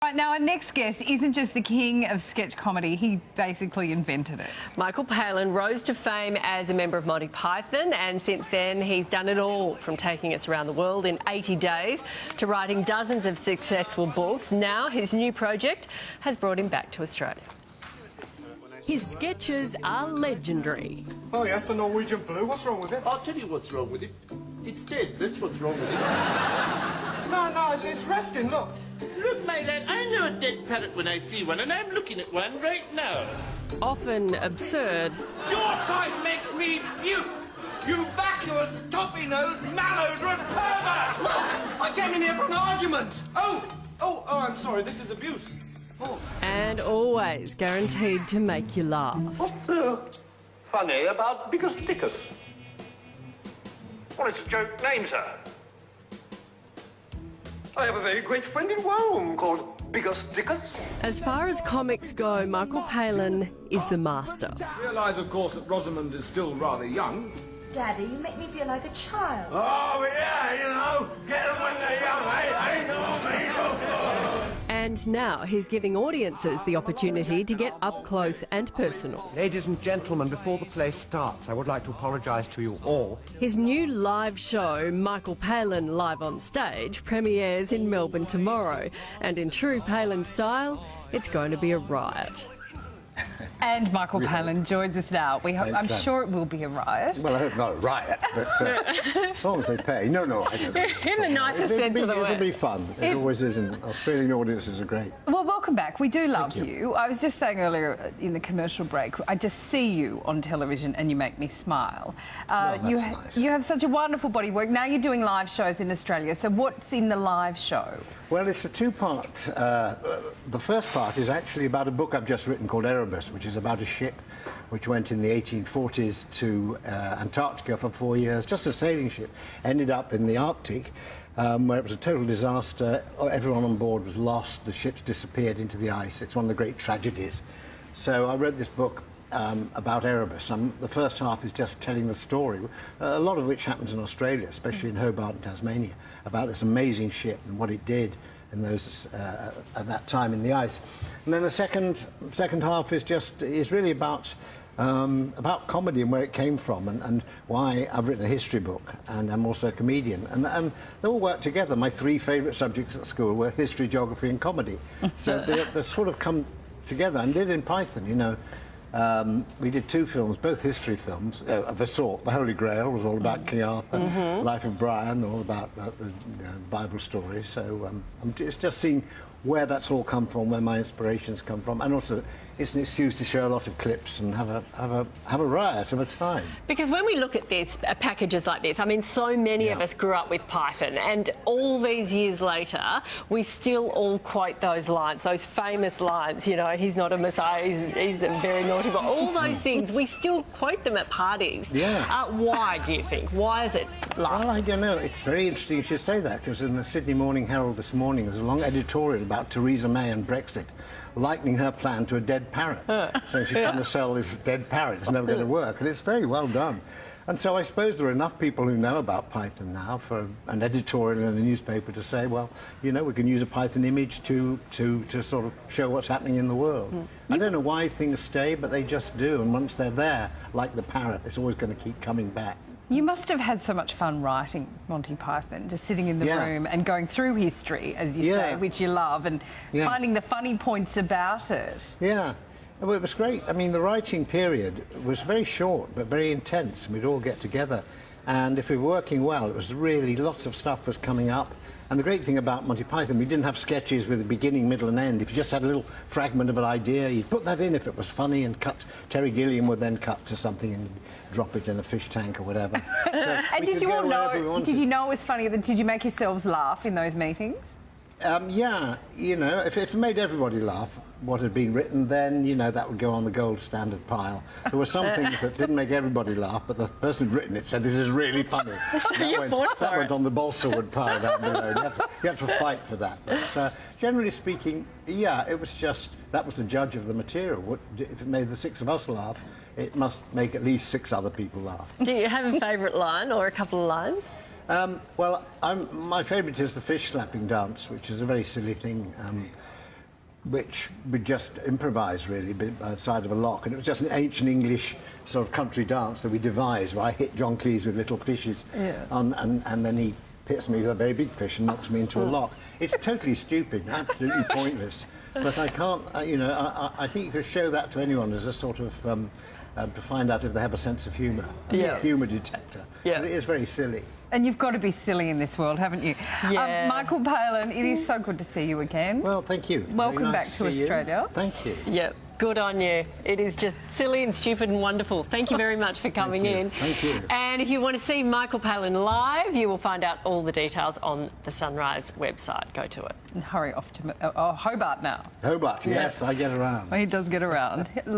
Right, now, our next guest isn't just the king of sketch comedy, he basically invented it. Michael Palin rose to fame as a member of Monty Python, and since then he's done it all, from taking us around the world in 80 days to writing dozens of successful books. Now his new project has brought him back to Australia. His sketches are legendary. Oh yes, the Norwegian blue. What's wrong with it? I'll tell you what's wrong with it. It's dead. That's what's wrong with it. No, it's resting, look. Look, my lad, I know a dead parrot when I see one, and I'm looking at one right now. Often absurd. Your type makes me puke. You vacuous, toffee-nosed, malodorous pervert! Look, I came in here for an argument. Oh, I'm sorry, this is abuse. Oh. And always guaranteed to make you laugh. What's funny about Bigger Stickers? Well, it's a joke name, sir. I have a very great friend in Rome called Bigger Stickers. As far as comics go, Michael Palin is the master. Realise, of course, that Rosamund is still rather young. Daddy, you make me feel like a child. Oh, yeah, you know, get them when they're young, I know me. And now he's giving audiences the opportunity to get up close and personal. Ladies and gentlemen, before the play starts, I would like to apologise to you all. His new live show, Michael Palin Live on Stage, premieres in Melbourne tomorrow. And in true Palin style, it's going to be a riot. And Michael Palin joins us now. I'm sure it will be a riot. Well, I hope not a riot, but as long as they pay. No, I don't know. In the nicest sense of the word. It'll be fun. It always is, and Australian audiences are great. Well, welcome back. We do love Thank you. you. I was just saying earlier in the commercial break, I just see you on television and you make me smile. Well, that's nice. You have such a wonderful body work. Now you're doing live shows in Australia. So what's in the live show? Well, it's a two-part. The first part is actually about a book I've just written called Erebus, which is about a ship which went in the 1840s to Antarctica for 4 years, just a sailing ship, ended up in the Arctic, where it was a total disaster. Everyone on board was lost, the ships disappeared into the ice. It's one of the great tragedies. So I wrote this book about Erebus. The first half is just telling the story, a lot of which happens in Australia, especially in Hobart and Tasmania, about this amazing ship and what it did in those at that time in the ice. And then the second half is really about comedy and where it came from, and why I've written a history book, and I'm also a comedian, and they all work together. My three favourite subjects at school were history, geography and comedy, so they sort of come together. And did in Python, you know. We did two films, both history films of a sort. The Holy Grail was all about King Arthur, Life of Brian, all about the Bible stories. So it's just seeing where that's all come from, where my inspirations come from, and also it's an excuse to show a lot of clips and have a riot of a time. Because when we look at this, packages like this, I mean, so many of us grew up with Python, and all these years later, we still all quote those lines, those famous lines, you know, he's not a messiah, he's a very naughty boy. All those things, we still quote them at parties. Yeah. Why, do you think? Why is it lasting? Well, I don't know. It's very interesting you should say that, because in the Sydney Morning Herald this morning, there's a long editorial about Theresa May and Brexit, likening her plan to a dead parrot. So she's trying to sell this dead parrot. It's never going to work, and it's very well done. And so I suppose there are enough people who know about Python now for an editorial in a newspaper to say, well, you know, we can use a Python image to sort of show what's happening in the world. I don't know why things stay, but they just do. And once they're there, like the parrot, it's always going to keep coming back. You must have had so much fun writing Monty Python, just sitting in the room and going through history, as you say, which you love, and finding the funny points about it. Yeah. Well, it was great. I mean, the writing period was very short, but very intense, and we'd all get together. And if we were working well, it was really, lots of stuff was coming up. And the great thing about Monty Python, we didn't have sketches with a beginning, middle and end. If you just had a little fragment of an idea, you'd put that in if it was funny, and Terry Gilliam would then cut to something and drop it in a fish tank or whatever. So And did you all know, did you know it was funny? Did you make yourselves laugh in those meetings? Yeah, you know, if it made everybody laugh, what had been written, then, you know, that would go on the gold standard pile. There were some things that didn't make everybody laugh, but the person who'd written it said, this is really funny. That went on the balsa wood pile down below. You had to fight for that. But generally speaking, yeah, it was just, that was the judge of the material. If it made the six of us laugh, it must make at least six other people laugh. Do you have a favourite line or a couple of lines? Well, my favourite is the fish slapping dance, which is a very silly thing. which we just improvised really by the side of a lock, and it was just an ancient English sort of country dance that we devised where I hit John Cleese with little fishes, and then he hits me with a very big fish and knocks me into a lock. It's totally stupid, absolutely pointless. But I can't, you know, I think you could show that to anyone as a sort of to find out if they have a sense of humour, humour detector. Because it is very silly. And you've got to be silly in this world, haven't you? Yeah. Michael Palin, it is so good to see you again. Well, thank you. Welcome back to Australia. Thank you. Yep, good on you. It is just silly and stupid and wonderful. Thank you very much for coming in. Thank you. And if you want to see Michael Palin live, you will find out all the details on the Sunrise website. Go to it. And hurry off to Hobart now. Hobart, yes, I get around. Well, he does get around.